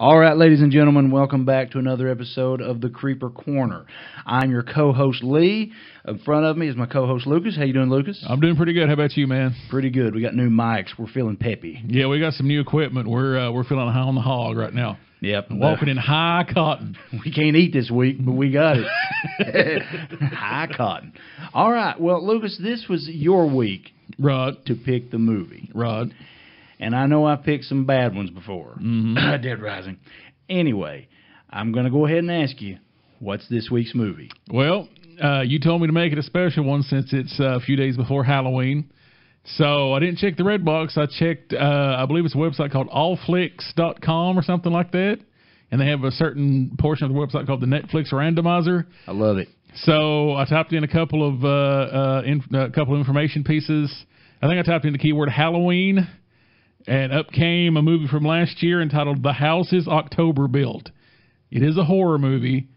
All right, ladies and gentlemen, welcome back to another episode of the krēpǝr Corner. I'm your co-host, Lee. In front of me is my co-host, Lucas. How you doing, Lucas? I'm doing pretty good. How about you, man? Pretty good. We got new mics. We're feeling peppy. Yeah, we got some new equipment. We're feeling high on the hog right now. Yep. Walking in high cotton. We can't eat this week, but we got it. High cotton. All right. Well, Lucas, this was your week Right. to pick the movie. Right. And I know I picked some bad ones before. Mm-hmm. Dead Rising. Anyway, I'm going to go ahead and ask you, what's this week's movie? Well, you told me to make it a special one since it's a few days before Halloween. So I didn't check the red box. I checked, I believe it's a website called allflix.com or something like that. And they have a certain portion of the website called the Netflix Randomizer. I love it. So I typed in a couple of information pieces. I think I typed in the keyword Halloween. And up came a movie from last year entitled The House is October Built. It is a horror movie.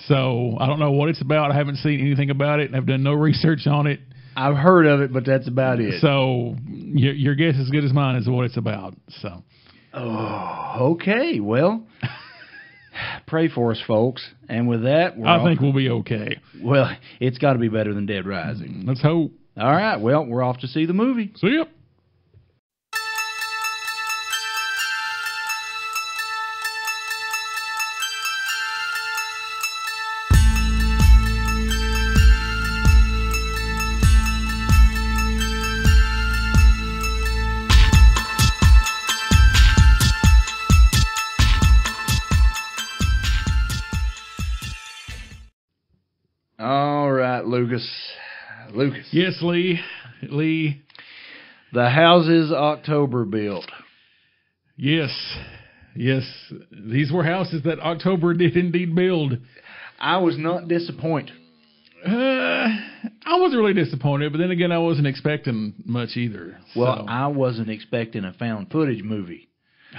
So I don't know what it's about. I haven't seen anything about it. And I've done no research on it. I've heard of it, but that's about it. So your guess is as good as mine as to what it's about. So. Oh, okay. Well, pray for us, folks. And with that, I think we'll be okay. Well, it's got to be better than Dead Rising. Let's hope. All right. Well, we're off to see the movie. See ya. All right, Lucas. Yes, Lee. The House is October Built. Yes. These were houses that October did indeed build. I was not disappointed. I wasn't really disappointed, but then again, I wasn't expecting much either. Well, so. I wasn't expecting a found footage movie.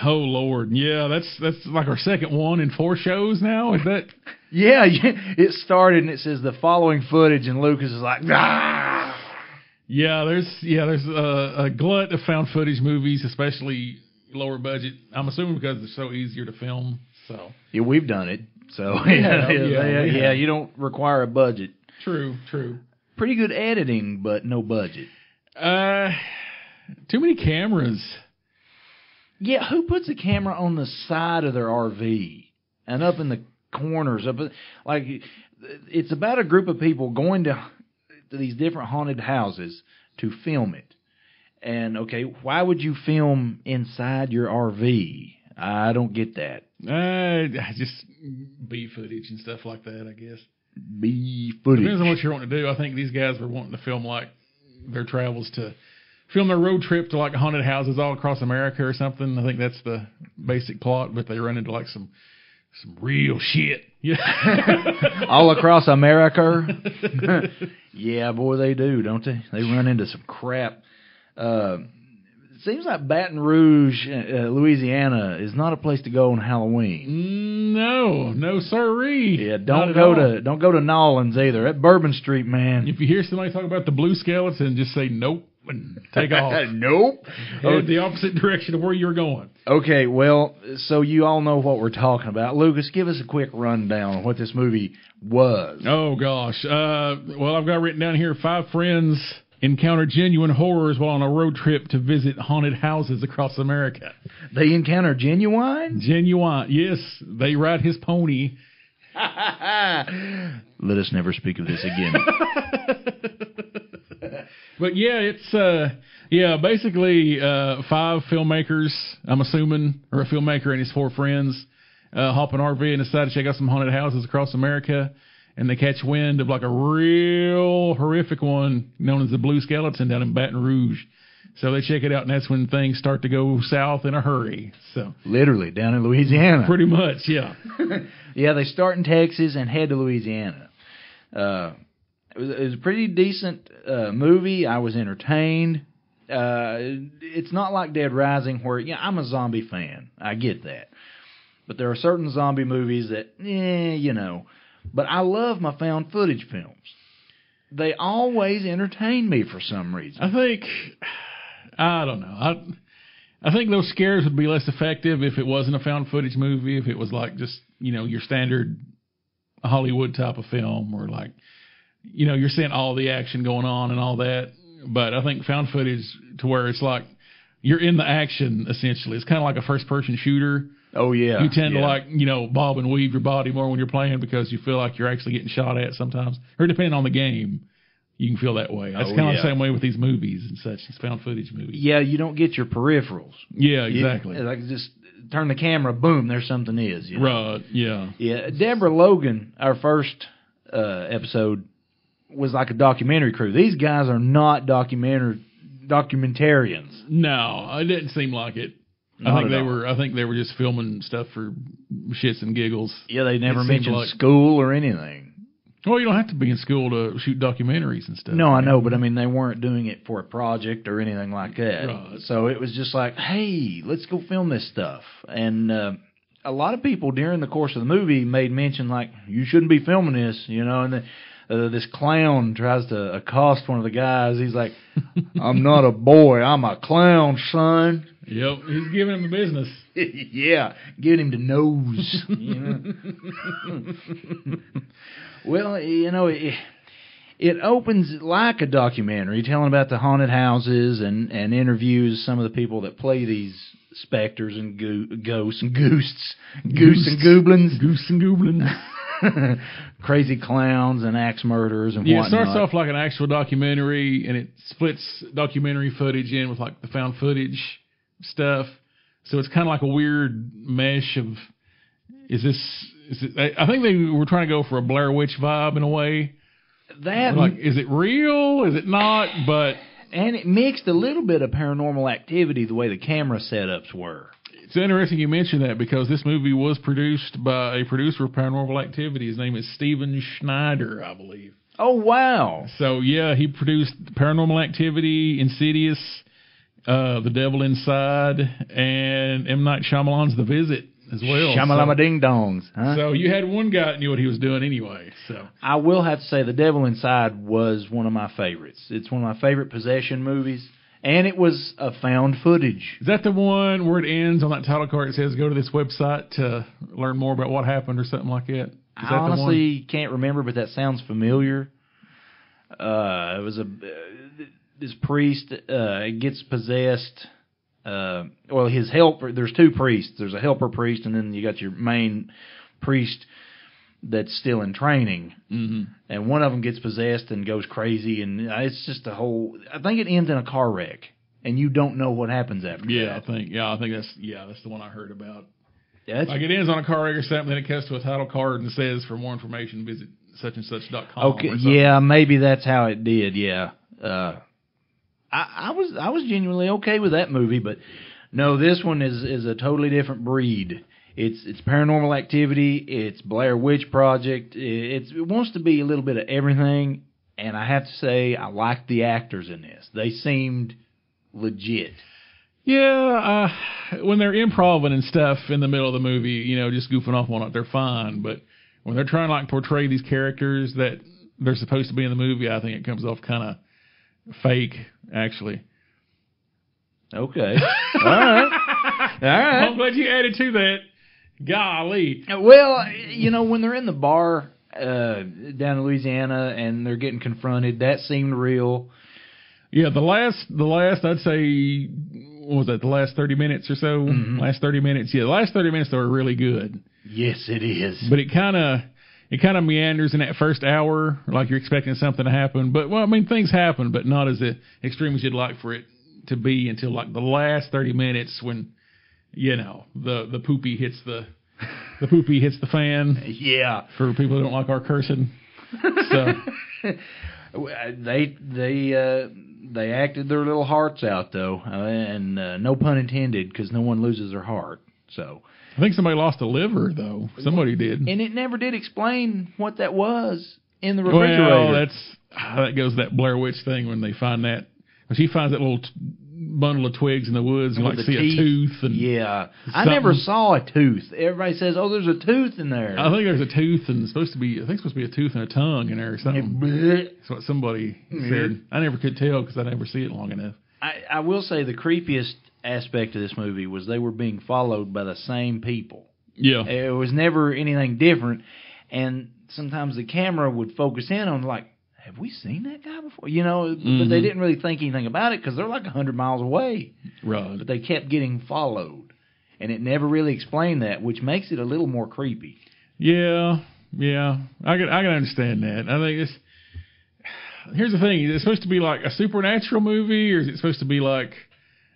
Oh Lord, yeah, that's like our second one in 4 shows now. Is that? Yeah, it started and it says the following footage, and Lucas is like, ah. Yeah, there's a glut of found footage movies, especially lower budget. I'm assuming because they're so easier to film. So yeah, we've done it. So yeah, you don't require a budget. True. Pretty good editing, but no budget. Too many cameras. Yeah, who puts a camera on the side of their RV and up in the corners? Like, it's about a group of people going to these different haunted houses to film it. And, okay, why would you film inside your RV? I don't get that. Just B footage and stuff like that, I guess. B footage. Depends on what you're wanting to do. I think these guys were wanting to film, like, their travels to film their road trip to, like, haunted houses all across America or something. I think that's the basic plot, but they run into, like, some real shit. Yeah. All across America? Yeah, boy, they do, don't they? They run into some crap. It seems like Baton Rouge, Louisiana, is not a place to go on Halloween. No, sirree. Yeah, don't go to Nolans either. At Bourbon Street, man. If you hear somebody talk about the blue skeleton, just say nope and take off. Nope. Head the opposite direction of where you're going. Okay, well, so you all know what we're talking about. Lucas, give us a quick rundown of what this movie was. Oh, gosh. Well, I've got written down here 5 friends encounter genuine horrors while on a road trip to visit haunted houses across America. They encounter genuine? Genuine, yes. They ride his pony. Let us never speak of this again. But yeah, it's basically 5 filmmakers, I'm assuming, or a filmmaker and his 4 friends hop an RV and decide to check out some haunted houses across America. And they catch wind of like a real horrific one known as the Blue Skeleton down in Baton Rouge. So they check it out, and that's when things start to go south in a hurry. So literally down in Louisiana. Pretty much, yeah. Yeah, they start in Texas and head to Louisiana. It was a pretty decent movie. I was entertained. It's not like Dead Rising where, I'm a zombie fan. I get that. But there are certain zombie movies that, But I love my found footage films. They always entertain me for some reason. I don't know. I think those scares would be less effective if it wasn't a found footage movie, if it was like just, your standard Hollywood type of film, or like, you're seeing all the action going on and all that. But I think found footage to where it's like you're in the action, essentially. It's kind of like a first-person shooter. Oh, yeah. You tend to like, bob and weave your body more when you're playing because you feel like you're actually getting shot at sometimes. Or depending on the game, you can feel that way. That's kind of the same way with these movies and such, these found footage movies. Yeah, you don't get your peripherals. Yeah, exactly. Like just turn the camera, boom, there something is. Right, yeah. Yeah, Deborah Logan, our first episode, was like a documentary crew. These guys are not documentarians. No, it didn't seem like it. I think they were just filming stuff for shits and giggles. Yeah, they never mentioned school or anything. Well, you don't have to be in school to shoot documentaries and stuff. No, I know, but I mean, they weren't doing it for a project or anything like that. Right. So it was just like, hey, let's go film this stuff. And a lot of people during the course of the movie made mention, like, you shouldn't be filming this, and this clown tries to accost one of the guys. He's like, I'm not a boy, I'm a clown, son. Yep, he's giving him the business. Yeah, giving him the nose. Well, it opens like a documentary, telling about the haunted houses and interviews some of the people that play these specters and ghosts and goose and goblins. Goose and goblins. Crazy clowns and axe murderers and whatnot. whatnot. It starts off like an actual documentary, and it splits documentary footage in with like the found footage stuff. So it's kind of like a weird mesh of, is it, I think they were trying to go for a Blair Witch vibe in a way. Like, is it real? Is it not? And it mixed a little bit of Paranormal Activity the way the camera setups were. It's interesting you mentioned that because this movie was produced by a producer of Paranormal Activity. His name is Steven Schneider, I believe. Oh, wow. So, yeah, he produced Paranormal Activity, Insidious, The Devil Inside, and M. Night Shyamalan's The Visit as well. Shamalama ding dongs. Huh? So you had one guy that knew what he was doing anyway. So I will have to say The Devil Inside was one of my favorites. It's one of my favorite possession movies. And it was a found footage. Is that the one where it ends on that title card? It says, go to this website to learn more about what happened or something like that? I honestly can't remember, but that sounds familiar. It was this priest gets possessed. His helper, there's two priests. There's a helper priest, and then you got your main priest that's still in training. Mm-hmm. And one of them gets possessed and goes crazy, and it's just a whole... I think it ends in a car wreck, and you don't know what happens after that. I think that's the one I heard about. Yeah, like it ends on a car wreck or something, then it cuts to a title card and says, for more information, visit suchandsuch.com. Okay, yeah, maybe that's how it did, yeah. I was genuinely okay with that movie, but no, this one is a totally different breed. It's Paranormal Activity. It's Blair Witch Project. It wants to be a little bit of everything, and I have to say I liked the actors in this. They seemed legit. Yeah, when they're improvising and stuff in the middle of the movie, just goofing off on it, they're fine. But when they're trying to like portray these characters that they're supposed to be in the movie, I think it comes off kind of fake, actually. Okay. All right. I'm glad you added to that. Golly. Well, when they're in the bar down in Louisiana and they're getting confronted, that seemed real. Yeah, the last I'd say, what was that, the last 30 minutes or so? Mm-hmm. Last 30 minutes. Yeah, the last 30 minutes, they were really good. Yes, it is. But it kind of meanders in that first hour, like you're expecting something to happen. But, things happen, but not as extreme as you'd like for it to be until, like, the last 30 minutes when... the poopy hits the fan. Yeah. For people who don't like our cursing. So they acted their little hearts out though, and no pun intended, because no one loses their heart. So I think somebody lost a liver though. Somebody did, and it never did explain what that was in the refrigerator. Well, that goes to that Blair Witch thing when they find that. When she finds that little bundle of twigs in the woods and see a tooth. And yeah. I never saw a tooth. Everybody says, oh, there's a tooth in there. I think there's a tooth and it's supposed to be a tooth and a tongue in there or something. That's what somebody said. I never could tell because I never see it long enough. I will say the creepiest aspect of this movie was they were being followed by the same people. Yeah. It was never anything different, and sometimes the camera would focus in on, like, have we seen that guy before? You know, but they didn't really think anything about it because they're like 100 miles away. Right. But they kept getting followed, and it never really explained that, which makes it a little more creepy. Yeah. I can understand that. I think here's the thing: is it supposed to be like a supernatural movie, or is it supposed to be like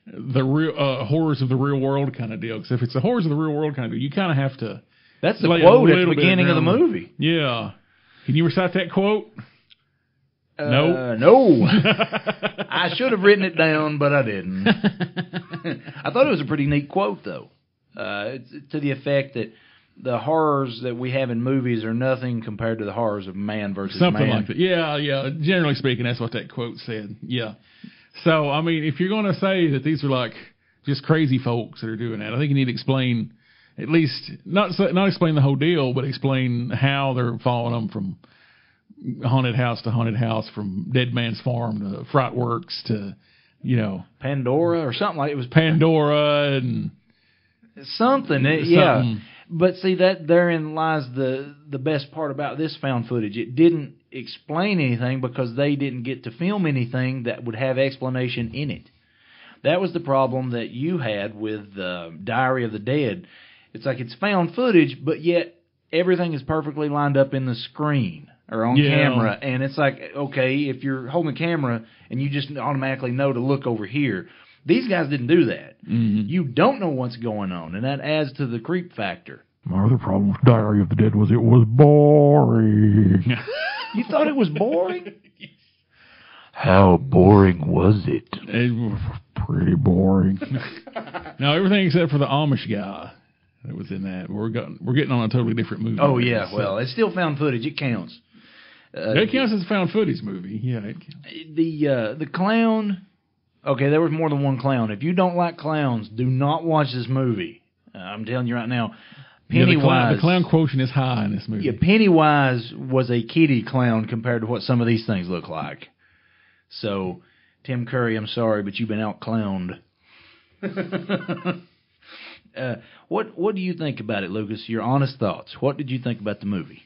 the real horrors of the real world kind of deal? Because if it's the horrors of the real world kind of deal, you kind of have to. That's the quote at the beginning of the movie. Yeah. Can you recite that quote? No. I should have written it down, but I didn't. I thought it was a pretty neat quote, though, to the effect that the horrors that we have in movies are nothing compared to the horrors of man versus Something man. like that. Yeah. Generally speaking, that's what that quote said. Yeah. So, I mean, if you're going to say that these are like just crazy folks that are doing that, I think you need to explain, at least, not explain the whole deal, but explain how they're following them from haunted house to haunted house, from Dead Man's Farm to Fright Works to, Pandora or something like it was Pandora and something. Yeah. But see, that therein lies the best part about this found footage. It didn't explain anything because they didn't get to film anything that would have explanation in it. That was the problem that you had with Diary of the Dead. It's like it's found footage, but yet everything is perfectly lined up in the screen or on camera. And it's like, okay, if you're holding the camera and you just automatically know to look over here. These guys didn't do that. Mm-hmm. You don't know what's going on, and that adds to the creep factor. My other problem with Diary of the Dead was it was boring. You thought it was boring? How boring was it? It was pretty boring. Now, everything except for the Amish guy that was in that. We're getting on a totally different movie. Oh, yeah. So. Well, it's still found footage. It counts. It counts as a found footage movie. Yeah, it counts. The clown... Okay, there was more than one clown. If you don't like clowns, do not watch this movie. I'm telling you right now. Pennywise... the clown quotient is high in this movie. Yeah, Pennywise was a kitty clown compared to what some of these things look like. So, Tim Curry, I'm sorry, but you've been out-clowned. What do you think about it, Lucas? Your honest thoughts. What did you think about the movie?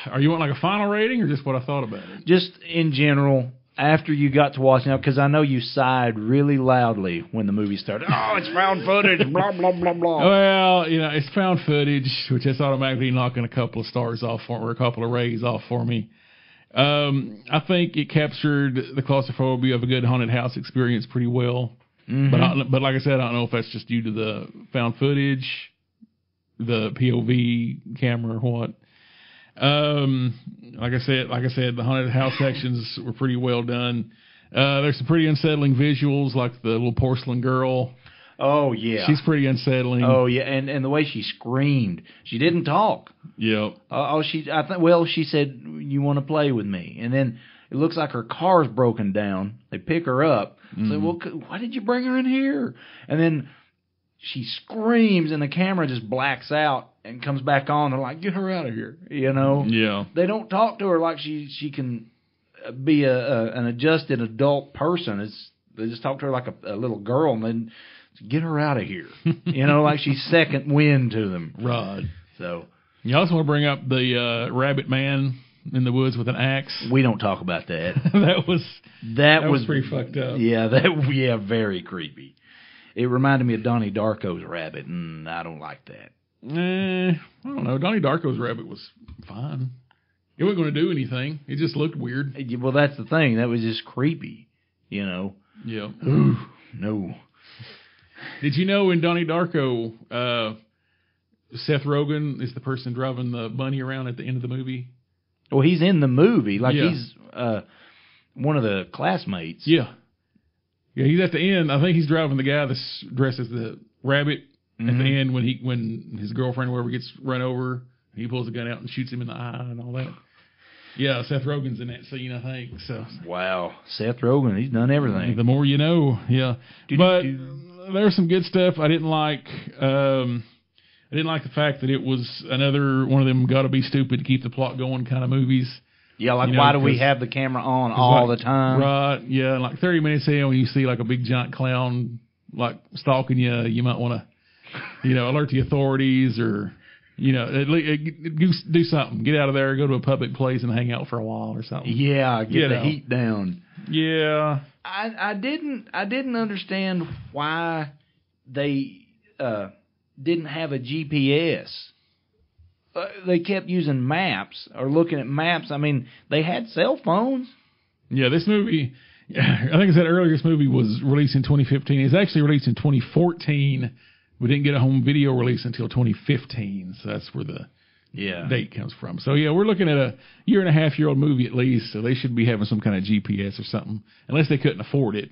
Are you wanting like a final rating or just what I thought about it? Just in general... After you got to watch now, because I know you sighed really loudly when the movie started. Oh, it's found footage, blah, blah, blah, blah. Well, it's found footage, which is automatically knocking a couple of stars off for me, or a couple of rays off for me. I think it captured the claustrophobia of a good haunted house experience pretty well. Mm-hmm. But like I said, I don't know if that's just due to the found footage, the POV camera, or what. Like I said, the haunted house sections were pretty well done. There's some pretty unsettling visuals, like the little porcelain girl. Oh yeah, she's pretty unsettling. Oh yeah, and the way she screamed, she didn't talk. Yep. She said, "You want to play with me?" And then it looks like her car's broken down. They pick her up. Mm-hmm. So, well, why did you bring her in here? And then she screams, and the camera just blacks out and comes back on. They're like, "Get her out of here!" Yeah. They don't talk to her like she can be an adjusted adult person. They just talk to her like a little girl, and then get her out of here. Like she's second wind to them. Right. So you also want to bring up the rabbit man in the woods with an axe. We don't talk about that. that was pretty fucked up. Yeah, very creepy. It reminded me of Donnie Darko's rabbit, and I don't like that. I don't know. Donnie Darko's rabbit was fine. It wasn't going to do anything. It just looked weird. Well, that's the thing. That was just creepy, Yeah. Ooh, no. Did you know in Donnie Darko, Seth Rogen is the person driving the bunny around at the end of the movie? Well, he's in the movie. He's one of the classmates. Yeah. Yeah, he's at the end. I think he's driving the guy that's dressed as the rabbit at the end when his girlfriend or whoever gets run over. He pulls a gun out and shoots him in the eye and all that. Yeah, Seth Rogen's in that scene, I think. So. Wow, Seth Rogen, he's done everything. The more you know, yeah. But there was some good stuff. I didn't like the fact that it was another one of them got to be stupid to keep the plot going kind of movies. Yeah, why do we have the camera on all the time? Right, yeah. And 30 minutes in, when you see a big giant clown like stalking you, you might want to, alert the authorities or, at least do something. Get out of there, go to a public place and hang out for a while or something. Yeah, get the heat down. Yeah. I didn't understand why they didn't have a GPS. They kept using maps or looking at maps. I mean, they had cell phones. Yeah, this movie, I think I said earlier, this movie was released in 2015. It was actually released in 2014. We didn't get a home video release until 2015, so that's where the date comes from. So, yeah, we're looking at a 1.5-year-old movie at least, so they should be having some kind of GPS or something, unless they couldn't afford it,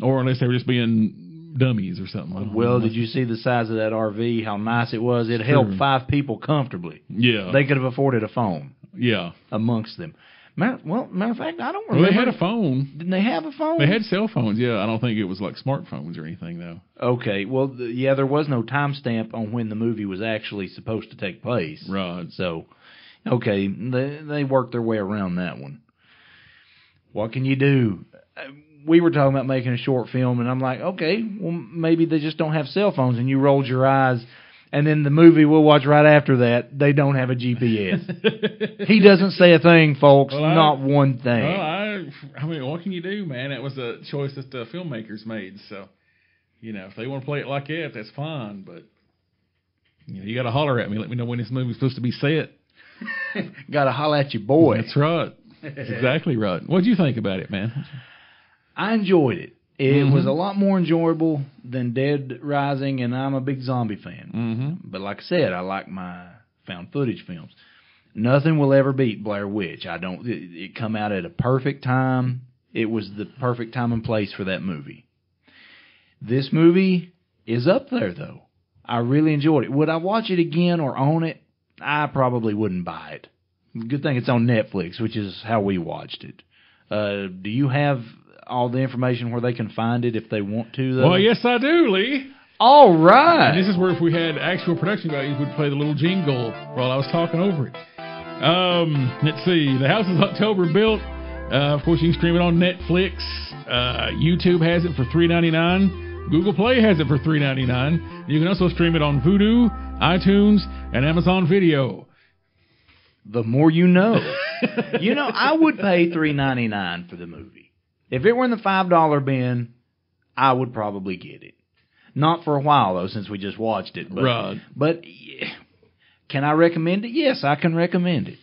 or unless they were just being dummies or something. Well, did you see the size of that RV, how nice it was? It held 5 people comfortably. Yeah. They could have afforded a phone. Yeah. Amongst them. Matter of fact, I don't remember. Well, they had a phone. Didn't they have a phone? They had cell phones, yeah. I don't think it was like smartphones or anything, though. Okay. Well, there was no timestamp on when the movie was actually supposed to take place. Right. So, okay, they worked their way around that one. What can you do? We were talking about making a short film, and I'm like, okay, well, maybe they just don't have cell phones, and you rolled your eyes. And then the movie we'll watch right after that, they don't have a GPS. He doesn't say a thing, folks. Well, not one thing. Well, I mean, what can you do, man? That was a choice that the filmmakers made. So, if they want to play it like that, that's fine. But, you got to holler at me. Let me know when this movie's supposed to be set. Got to holler at your boy. That's right. That's exactly right. What'd you think about it, man? I enjoyed it. It was a lot more enjoyable than Dead Rising, and I'm a big zombie fan. Mm-hmm. But like I said, I like my found footage films. Nothing will ever beat Blair Witch. It come out at a perfect time. It was the perfect time and place for that movie. This movie is up there, though. I really enjoyed it. Would I watch it again or own it? I probably wouldn't buy it. Good thing it's on Netflix, which is how we watched it. Do you have all the information where they can find it if they want to, though? Well, yes, I do, Lee. All right. And this is where if we had actual production values, we'd play the little jingle while I was talking over it. Let's see. The house is October built. Of course, you can stream it on Netflix. YouTube has it for $3.99. Google Play has it for $3.99. You can also stream it on Vudu, iTunes, and Amazon Video. The more you know. I would pay $3.99 for the movie. If it were in the $5 bin, I would probably get it. Not for a while, though, since we just watched it. But, right. But can I recommend it? Yes, I can recommend it.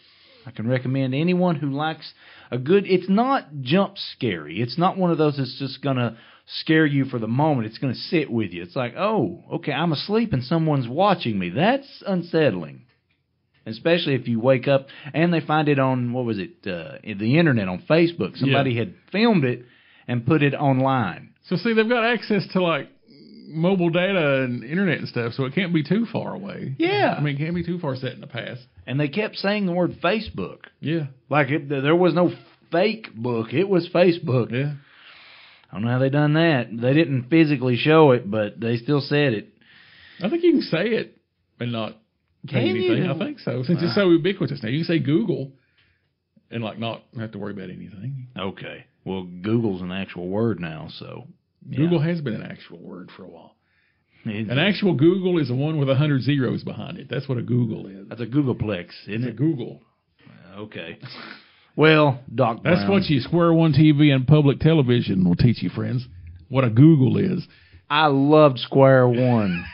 I can recommend anyone who likes a good... It's not jump scary. It's not one of those that's just going to scare you for the moment. It's going to sit with you. It's like, oh, okay, I'm asleep and someone's watching me. That's unsettling. Especially if you wake up and they find it on, the internet, on Facebook. Somebody had filmed it and put it online. So, see, they've got access to, like, mobile data and internet and stuff, so it can't be too far away. Yeah. I mean, it can't be too far set in the past. And they kept saying the word Facebook. Yeah. Like, there was no fake book. It was Facebook. Yeah. I don't know how they done that. They didn't physically show it, but they still said it. I think you can say it and not... Can anything? you? I think so. Since it's so ubiquitous now, you can say Google and not have to worry about anything. Okay. Well, Google's an actual word now, so Google has been an actual word for a while. An actual Google is the one with 100 zeros behind it. That's what a Google is. That's a Googleplex, isn't it? It's a Google. Okay. Well, Doc Brown. That's what you Square One TV and public television will teach you, friends. What a Google is. I loved Square One.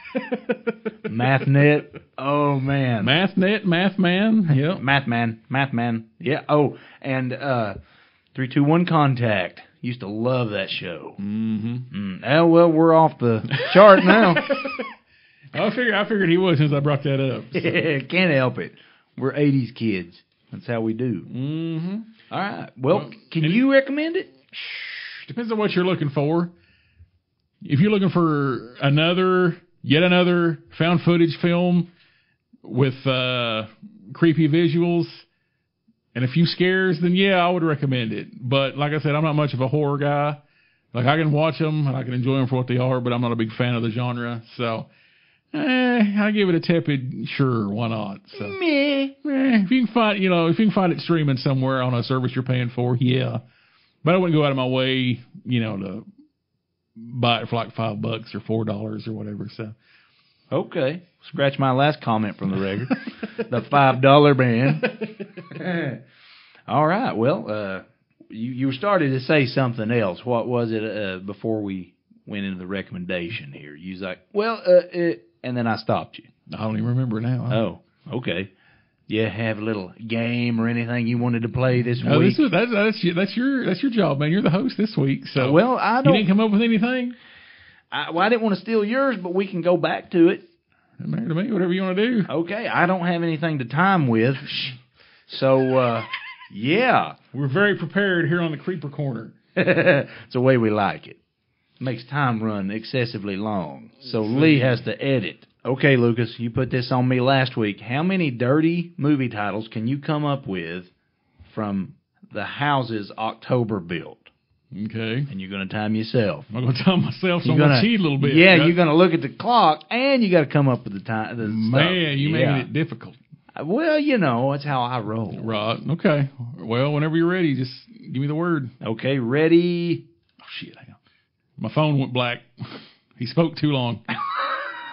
MathNet. Oh, man. MathNet, MathMan. Yep. MathMan. Yeah. Oh, and 321 Contact. Used to love that show. Mm-hmm. Oh, well, we're off the chart now. I figured he was since I brought that up. So. Can't help it. We're 80s kids. That's how we do. Mm-hmm. All right. Well, can you recommend it? Depends on what you're looking for. If you're looking for yet another found footage film with creepy visuals and a few scares, then yeah, I would recommend it. But like I said, I'm not much of a horror guy. Like, I can watch them and I can enjoy them for what they are, but I'm not a big fan of the genre. So, I give it a tepid, sure, why not? So, if you can find it streaming somewhere on a service you're paying for, yeah. But I wouldn't go out of my way, to buy it for like $5 or $4 or whatever. So Okay. Scratch my last comment from the record. The $5 man. All right. Well, you started to say something else. What was it before we went into the recommendation here? You was like, well, and then I stopped you. I don't even remember now. Oh, okay. You have a little game or anything you wanted to play this No, week? That's your job, man. You're the host this week. So well, I don't. You didn't come up with anything? I didn't want to steal yours, but we can go back to it. Doesn't matter to me. Whatever you want to do. Okay, I don't have anything to time with, so yeah, we're very prepared here on the Creeper Corner. It's the way we like it. Makes time run excessively long, so Lee has to edit. Okay, Lucas, you put this on me last week. How many dirty movie titles can you come up with from the houses October built? Okay. And you're going to time yourself. I'm going to time myself, so I'm going to cheat a little bit. Yeah, you're going to look at the clock, and you got to come up with the time. Man, you made it difficult. Well, that's how I roll. Right. Okay. Well, whenever you're ready, just give me the word. Okay, ready? Oh, shit. Hang on. My phone went black. He spoke too long.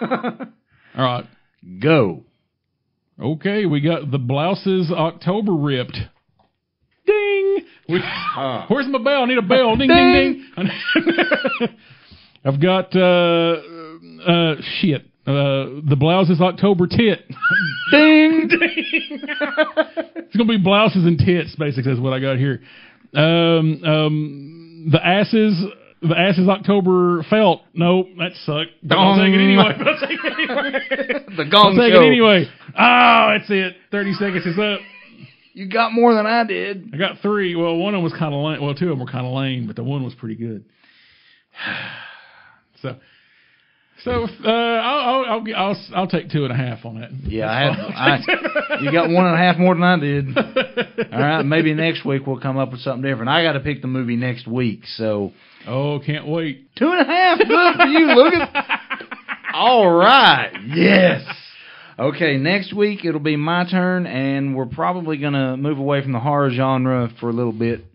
All right. Go. Okay, we got the Blouses October Ripped. Ding! Where's my bell? I need a bell. Ding, ding, ding. I've got, the Blouses October Tit. Ding! Ding! It's going to be blouses and tits, basically, is what I got here. The Asses October Felt. Nope, that sucked. I'll take it anyway. The gong I'll take show. it anyway. Oh, that's it. 30 seconds is up. You got more than I did. I got 3. Well, one of them was kind of lame. Well, 2 of them were kind of lame, but the one was pretty good. I'll take 2.5 on that. Yeah, you got 1.5 more than I did. All right, maybe next week we'll come up with something different. I got to pick the movie next week, so. Oh, can't wait. 2.5, good for you, Lucas. All right, yes. Okay, next week it'll be my turn, and we're probably going to move away from the horror genre for a little bit.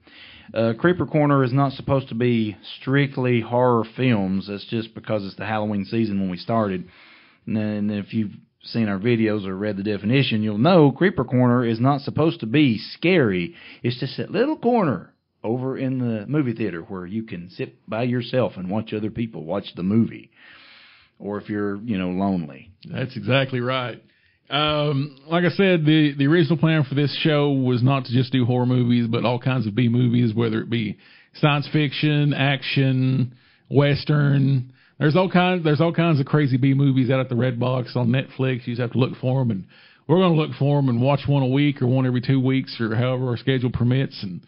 Creeper Corner is not supposed to be strictly horror films. That's just because it's the Halloween season when we started. And if you've seen our videos or read the definition, you'll know Creeper Corner is not supposed to be scary. It's just that little corner over in the movie theater where you can sit by yourself and watch other people watch the movie. Or if you're, lonely. That's exactly right. Like I said, the original plan for this show was not to just do horror movies, but all kinds of B movies, whether it be science fiction, action, western. There's all kinds of crazy B movies out at the Red Box on Netflix. You just have to look for them, and we're going to look for them and watch one a week or one every 2 weeks or however our schedule permits, and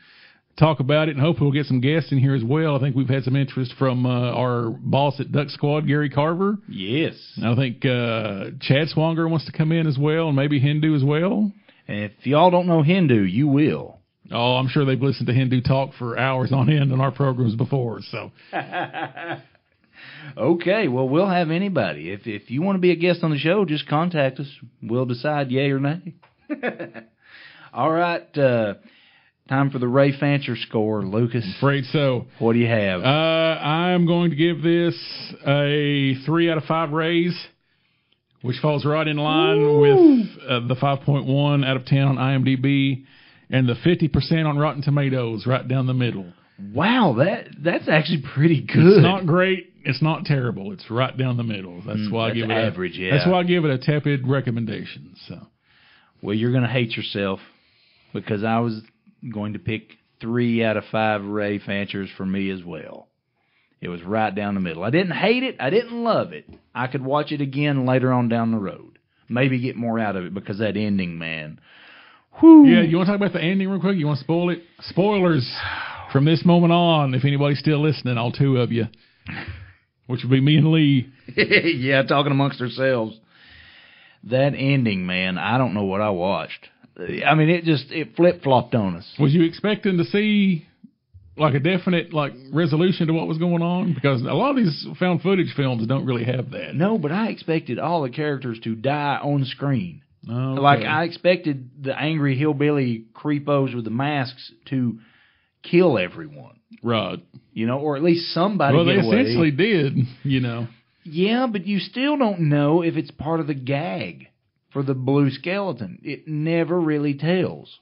talk about it, and hopefully we'll get some guests in here as well. I think we've had some interest from our boss at DuckSquad, Gary Carver. Yes. I think Chad Swanger wants to come in as well, and maybe Hindu as well. And if y'all don't know Hindu, you will. Oh, I'm sure they've listened to Hindu talk for hours on end on our programs before. So. Okay, well, we'll have anybody. If you want to be a guest on the show, just contact us. We'll decide yay or nay. All right. Time for the Ray Fancher score, Lucas. I'm afraid so. What do you have? I'm going to give this a 3 out of 5 Rays, which falls right in line with the 5.1 out of 10 on IMDb and the 50% on Rotten Tomatoes, right down the middle. Wow, that's actually pretty good. It's not great. It's not terrible. It's right down the middle. That's why I give it average. That's why I give it a tepid recommendation. So, well, you're going to hate yourself because I was going to pick 3 out of 5 Ray Fanchers for me as well. It was right down the middle. I didn't hate it. I didn't love it. I could watch it again later on down the road. Maybe get more out of it because that ending, man. Whew. Yeah, you want to talk about the ending real quick? You want to spoil it? Spoilers from this moment on, if anybody's still listening, all 2 of you, which would be me and Lee. Yeah, talking amongst ourselves. That ending, man, I don't know what I watched. I mean, it flip-flopped on us. Was you expecting to see like a definite resolution to what was going on? Because a lot of these found footage films don't really have that. No, but I expected all the characters to die on screen. Okay. Like I expected the angry hillbilly creepos with the masks to kill everyone. Right. You know, or at least somebody Well, get they away. essentially did, you know. Yeah, but you still don't know if it's part of the gag for the blue skeleton. It never really tells.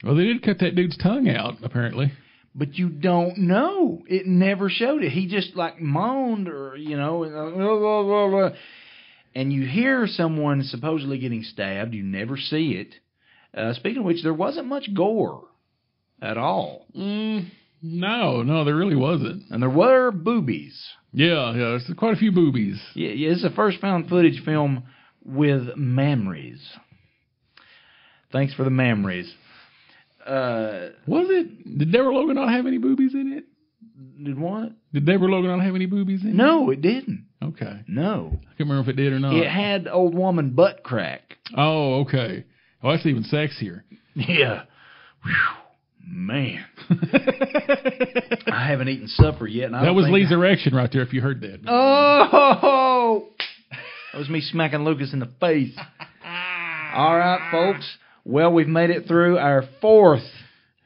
Well, they did cut that dude's tongue out, apparently. But you don't know. It never showed it. He just like moaned or, you know, blah, blah, blah, blah. And you hear someone supposedly getting stabbed. You never see it. Speaking of which, there wasn't much gore at all. No, there really wasn't. And there were boobies. Yeah, there's quite a few boobies. Yeah, it's a first found footage film with memories. Thanks for the memories. Was it? Did Deborah Logan not have any boobies in it? Did what? Did Deborah Logan not have any boobies in it? No, it didn't. Okay. No. I can't remember if it did or not. It had old woman butt crack. Oh, okay. Oh, that's even sexier. Yeah. Whew. Man. I haven't eaten supper yet. And that was Lee's erection right there, if you heard that. Oh! That was me smacking Lucas in the face. All right, folks. Well, we've made it through our fourth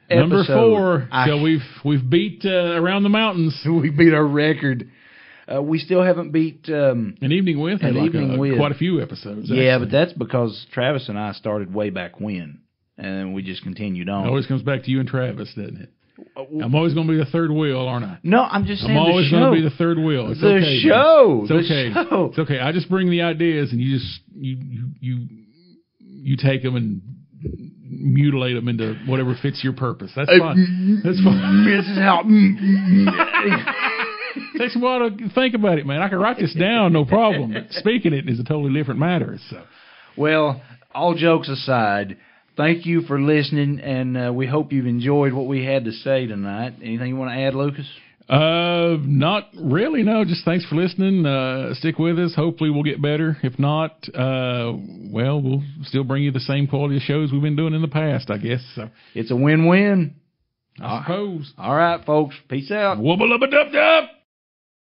episode. Number 4. So we've beat Around the Mountains. We beat our record. We still haven't beat An Evening With. Had quite a few episodes. Yeah, actually. but that's because Travis and I started way back when, and we just continued on. It always comes back to you and Travis, doesn't it? I'm always going to be the third wheel, aren't I? No, I'm just saying I'm always going to be the third wheel. It's the okay. Show. It's okay. The show. It's okay. I just bring the ideas, and you just you take them and mutilate them into whatever fits your purpose. That's fine. That's fine. This is how. Takes a while to think about it, man. I can write this down, no problem. But speaking it is a totally different matter. So, well, all jokes aside, thank you for listening, and we hope you've enjoyed what we had to say tonight. Anything you want to add, Lucas? Not really, no. Just thanks for listening. Stick with us. Hopefully we'll get better. If not, well, we'll still bring you the same quality of shows we've been doing in the past, I guess. So it's a win-win. I suppose. All right, folks. Peace out. Wubba-lubba-dub-dub.